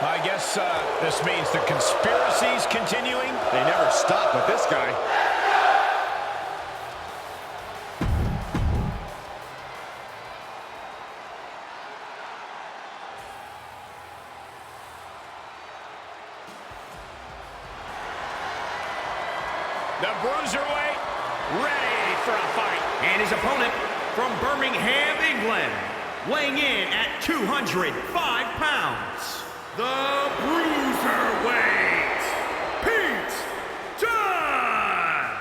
I guess this means the conspiracy's continuing. They never stop with this guy. The Bruiserweight ready for a fight. And his opponent from Birmingham, England, weighing in at 205 pounds, the Bruiserweight, Pete Dunne!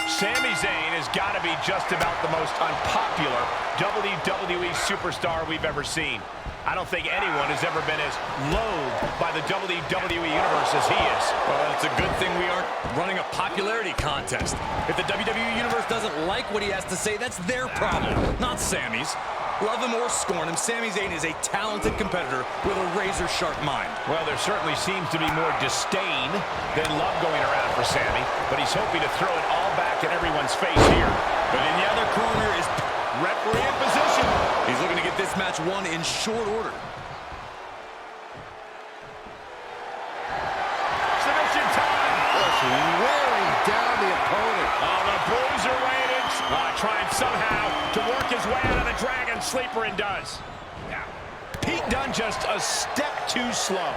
Sami Zayn has got to be just about the most unpopular WWE superstar we've ever seen. I don't think anyone has ever been as loathed by the WWE Universe as he is. Well, it's a good thing we aren't running a popularity contest. If the WWE Universe doesn't like what he has to say, that's their problem, not Sami's. Love him or scorn him, Sami Zayn is a talented competitor with a razor-sharp mind. Well, there certainly seems to be more disdain than love going around for Sami, but he's hoping to throw it all back in everyone's face here. But in the other corner is referee in position. He's looking to get this match won in short order. Submission time. Just wearing down the opponent. Oh, the Bruiserweight trying somehow to work his way out of the Dragon Sleeper, and does. Pete Dunne just a step too slow.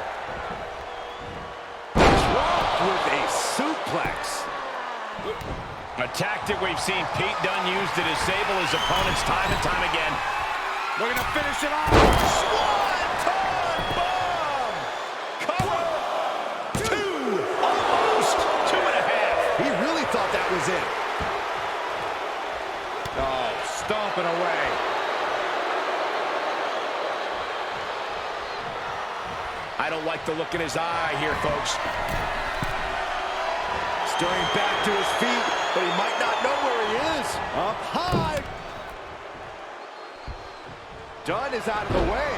Dropped with a suplex. A tactic we've seen Pete Dunne use to disable his opponents time and time again. We're going to finish it off. Swanton bomb! Cover! Two! Almost! 2.5. He really thought that was it. Oh, stomping away. I don't like the look in his eye here, folks. Stirring back to his feet, but he might not know where he is. Up high. Dunne is out of the way.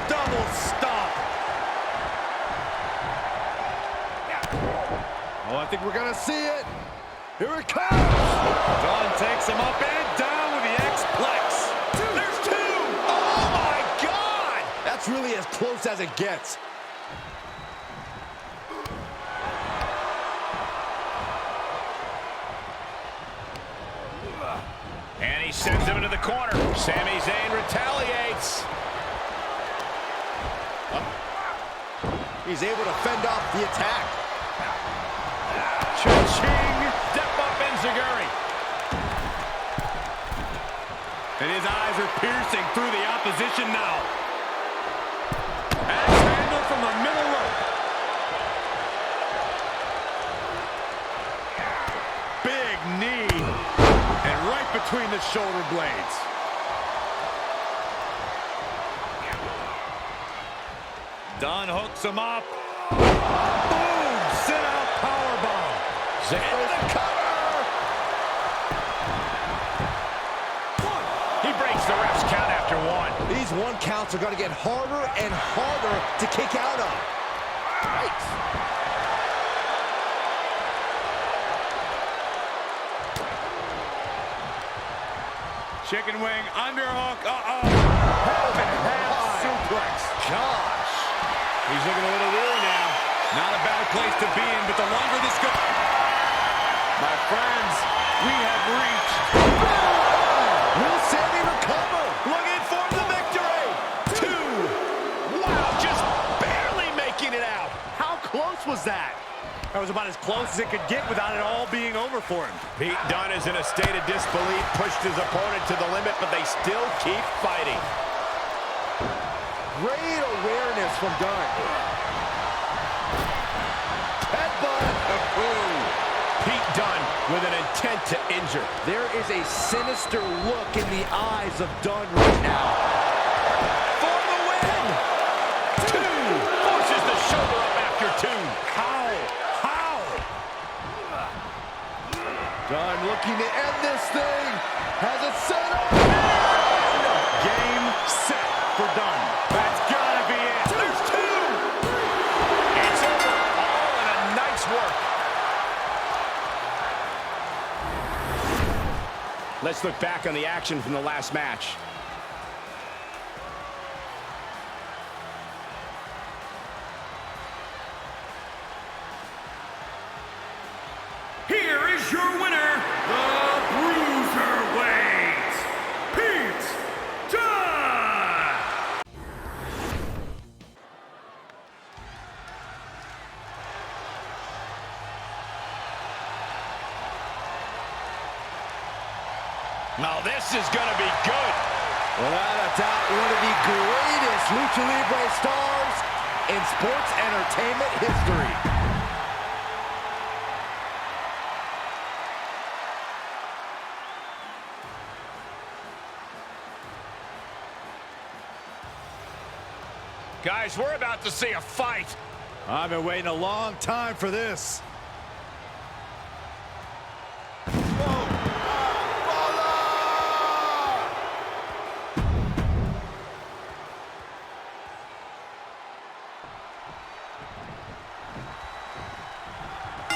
Double stomp. Oh, I think we're going to see it. Here it comes. Dunne takes him up and down with the X-Plex. There's two! Oh, my God! That's really as close as it gets. And he sends him into the corner. Sami Zayn retaliates. He's able to fend off the attack. Cha-ching! Step up enziguri. And his eyes are piercing through the opposition now. Axe handle from the middle rope. Big knee. And right between the shoulder blades. Dunne hooks him up. Boom! Sit out powerbomb. Into the cover! He breaks the ref's count after one. These one counts are going to get harder and harder to kick out of. Right. Chicken wing underhook. Half and half suplex. Gosh. He's looking a little weary now. Not a bad place to be in, but the longer this goes... My friends, we have reached... Will Sami recover? Looking for the victory. Two. Wow, just barely making it out. How close was that? That was about as close as it could get without it all being over for him. Pete Dunne is in a state of disbelief, pushed his opponent to the limit, but they still keep fighting. Great awareness from Dunne. Headbutt. Pete Dunne with an intent to injure. There is a sinister look in the eyes of Dunne right now. For the win! Two! Forces the shoulder up after two. How? Dunne looking to end this thing. Has it set up. Game, set for Dunne. That's gotta be it. There's two! It's over. All in a night's work. Let's look back on the action from the last match. Here is your winner, the Bruiserweight, Pete Dunne! Now this is going to be good. Without a doubt, one of the greatest Lucha Libre stars in sports entertainment history. Guys, we're about to see a fight. I've been waiting a long time for this.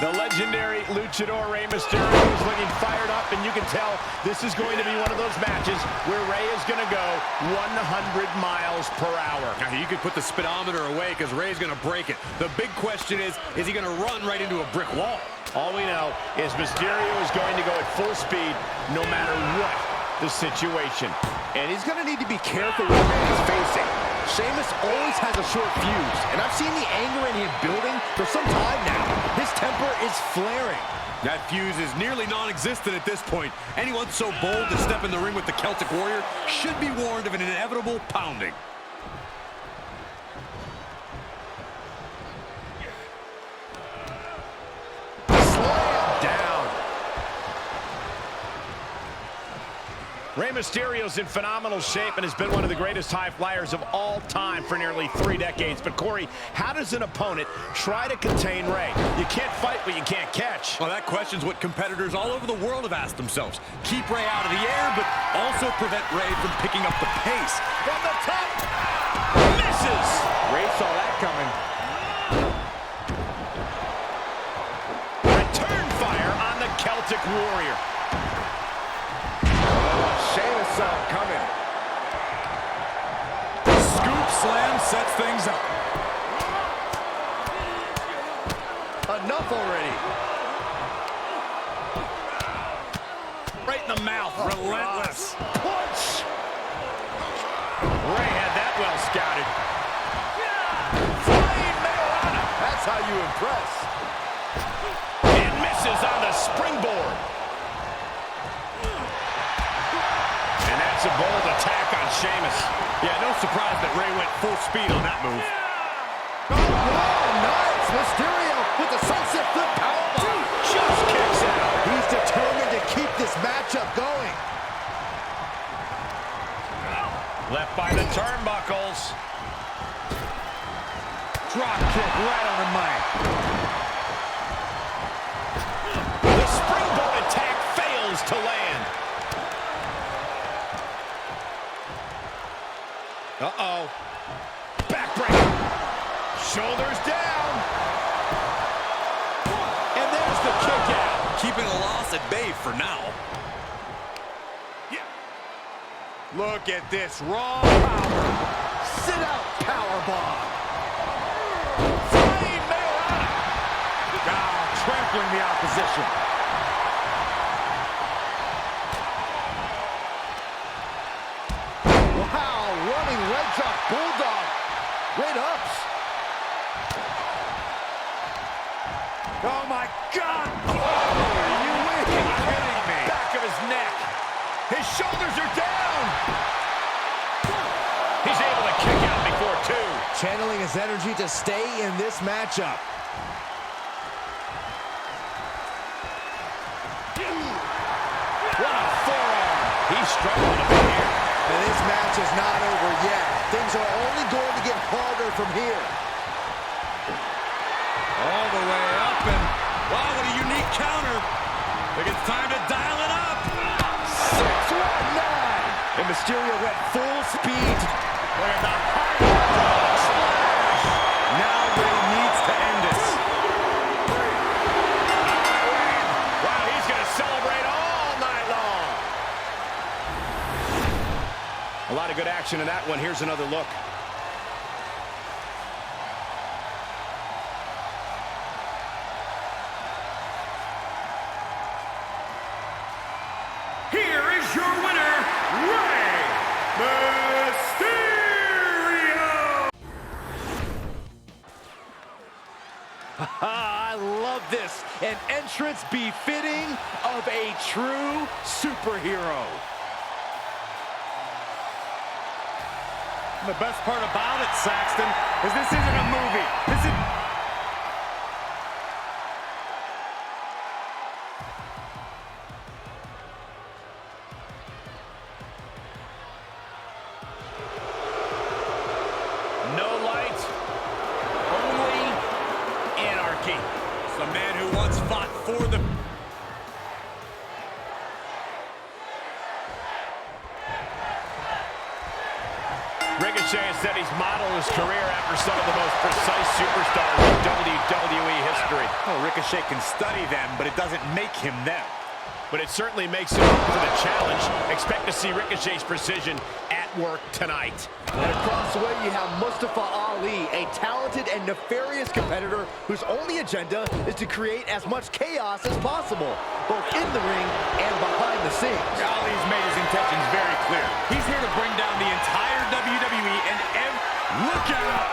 The legendary luchador Rey Mysterio is looking fired up, and you can tell this is going to be one of those matches where Rey is going to go 100 miles per hour. Now, you could put the speedometer away because Rey's going to break it. The big question is he going to run right into a brick wall? All we know is Mysterio is going to go at full speed no matter what the situation. And he's going to need to be careful with what he's facing. Sheamus always has a short fuse, and I've seen the anger in him building for some time now. His temper is flaring. That fuse is nearly non-existent at this point. Anyone so bold to step in the ring with the Celtic Warrior should be warned of an inevitable pounding. Slam down. Rey Mysterio's in phenomenal shape and has been one of the greatest high flyers of all time for nearly 3 decades. But Corey, how does an opponent try to contain Rey? You can't fight what you can't catch. Well, that question's what competitors all over the world have asked themselves. Keep Rey out of the air, but also prevent Rey from picking up the pace. From the top, misses. Rey saw that coming. Return fire on the Celtic Warrior. Sheamus saw it coming. Scoop slam sets things up. Enough already. Right in the mouth, relentless. Punch. Rey had that well scouted. Flying Mayorana. That's how you impress. And misses on the springboard. And that's a bold attack on Sheamus. Yeah, no surprise that Rey went full speed on that move. Oh, nice. Mysterio with the sunset flip powerbomb. Just kicks out. He's determined to keep this matchup going. Left by the turnbuckles. Drop kick right on the mic. The springboard attack fails to land. Uh-oh. Backbreaker. Shoulders down. And there's the kick out. Keeping a loss at bay for now. Look at this raw power. Sit out powerbomb. Flying Mayorana. Trampling the opposition. Wow, running leg drop bulldog. Great ups. Oh my God. Oh, you ain't kidding me. Back of his neck. His shoulders are down. He's able to kick out before 2. Channeling his energy to stay in this matchup. What a forearm. He's struggling a bit here. And this match is not over yet. Things are only going to get harder from here. All the way up, and wow, what a unique counter. I think it's time to dial it up. 619. And Mysterio went full speed. Look at the high splash. Now Rey needs to end this. Wow, he's going to celebrate all night long. reaction to that one. Here's another look. Here is your winner, Rey Mysterio! I love this. An entrance befitting of a true superhero. The best part about it, Saxton, is this isn't a movie. This is... No lights, only anarchy. It's the man who once fought for the... Ricochet has said he's modeled his career after some of the most precise superstars in WWE history. Oh, Ricochet can study them, but it doesn't make him them. But it certainly makes him up for the challenge. Expect to see Ricochet's precision at work tonight. And across the way, you have Mustafa Ali, a talented and nefarious competitor whose only agenda is to create as much chaos as possible, both in the ring and behind the scenes. Ali's made his intentions very clear. He's here to bring down the entire WWE and look out!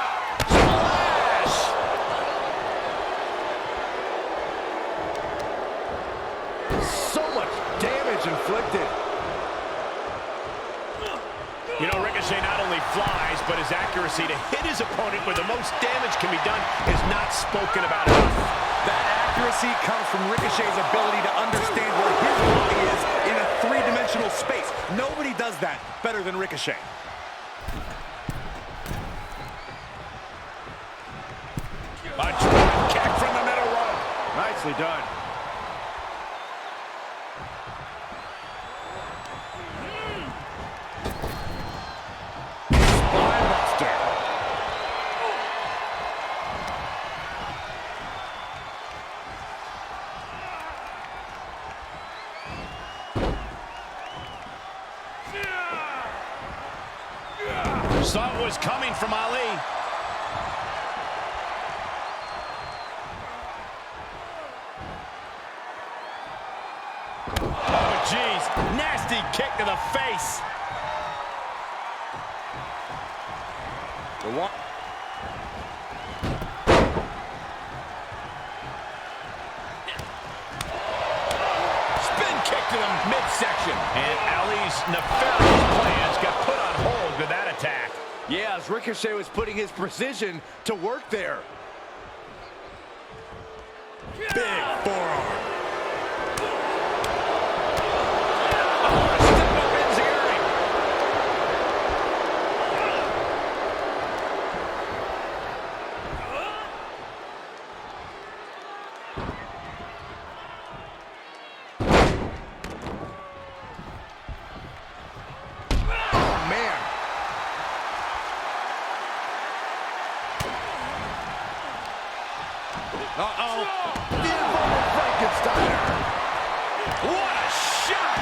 So much damage inflicted. You know, Ricochet not only flies, but his accuracy to hit his opponent where the most damage can be done is not spoken about enough. That accuracy comes from Ricochet's ability to understand where his body is in a three-dimensional space. Nobody does that better than Ricochet. A drop kick from the middle rope. Nicely done. Saw what was coming from Ali. Oh, jeez. Nasty kick to the face. The one. Spin kick to the midsection. And Ali's nefarious plans got put on hold with that attack. Yeah, as Ricochet was putting his precision to work there. Big forearm. Uh-oh. The inverted Frankensteiner. What a shot!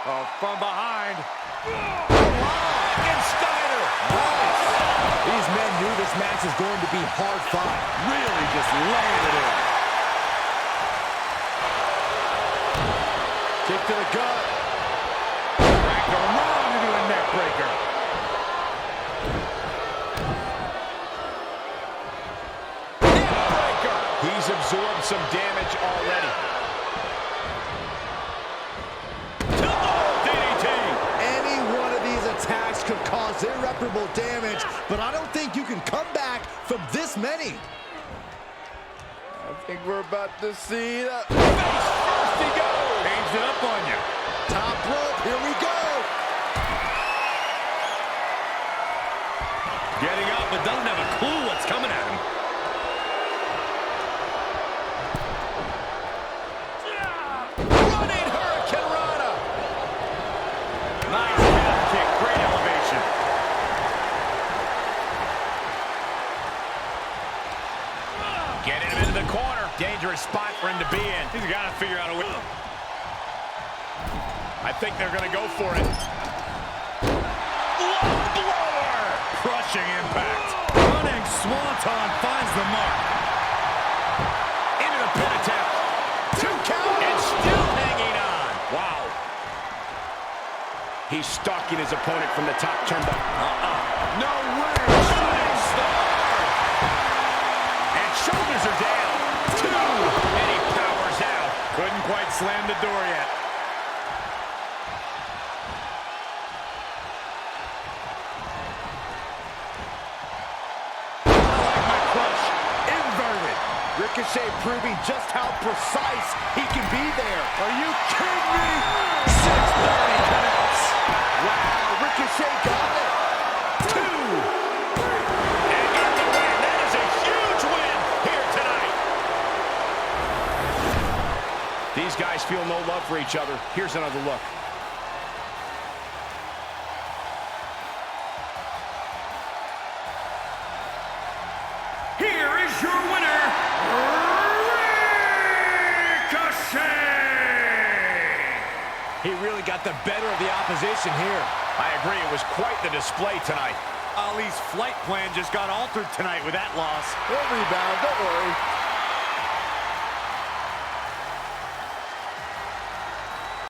Oh, from behind. Frankensteiner! Nice. These men knew this match was going to be hard fought. Really just laying it in. Kick to the gut. Cracked around into a neck breaker. He's absorbed some damage already. DDT! Any one of these attacks could cause irreparable damage, but I don't think you can come back from this many. I think we're about to see the... Face first he goes! Changed it up on you. Top rope, here we go. Getting up, but doesn't have a clue what's coming at him. Running Hurricane Rana! Nice calf kick, great elevation. Getting him into the corner. Dangerous spot for him to be in. He's got to figure out a way. I think they're going to go for it. Low blower! Crushing impact. Running Swanton finds the mark. Into the pin attempt. 2 count. And still hanging on. Wow. He's stalking his opponent from the top turnbuckle. No way. Shooting star. And shoulders are down. 2. And he powers out. Couldn't quite slam the door yet. Ricochet proving just how precise he can be there. Are you kidding me? 630 connects. Wow, Ricochet got it. 2. And got the win. That is a huge win here tonight. These guys feel no love for each other. Here's another look. Here is your winner, Ricochet! He really got the better of the opposition here. I agree, it was quite the display tonight. Ali's flight plan just got altered tonight with that loss. He'll rebound, don't worry.